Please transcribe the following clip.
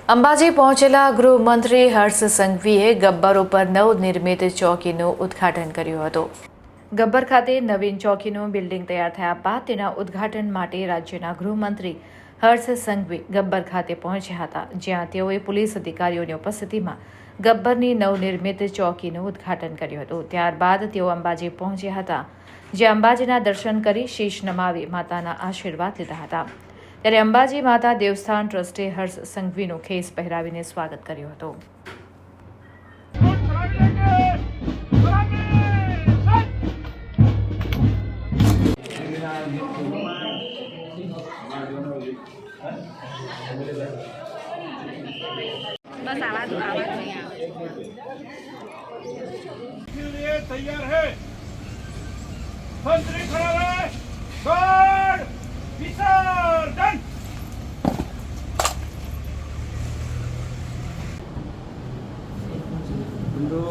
અંબાજી પહોંચેલા ગૃહમંત્રી હર્ષ સંઘવીએ ગબ્બર ઉપર નવનિર્મિત ચોકીનું ઉદ્ઘાટન કર્યું હતું. ગબ્બર ખાતે નવીન ચોકીનું બિલ્ડિંગ તૈયાર થયા બાદ તેના ઉદ્ઘાટન માટે રાજ્યના ગૃહમંત્રી હર્ષ સંઘવી ગબ્બર ખાતે પહોંચ્યા હતા, જ્યાં તેઓએ પોલીસ અધિકારીઓની ઉપસ્થિતિમાં ગબ્બરની નવનિર્મિત ચોકીનું ઉદ્ઘાટન કર્યું હતું. ત્યારબાદ તેઓ અંબાજી પહોંચ્યા હતા, જ્યાં અંબાજીના દર્શન કરી શીશ નમાવી માતાના આશીર્વાદ લીધા હતા. ત્યારે અંબાજી માતા દેવસ્થાન ટ્રસ્ટે હર્ષ સંઘવીનું ખેસ પહેરાવીને સ્વાગત કર્યું હતું. बस आवाज तैयार है मंत्री खड़ा रहे गॉड विसर्जन तो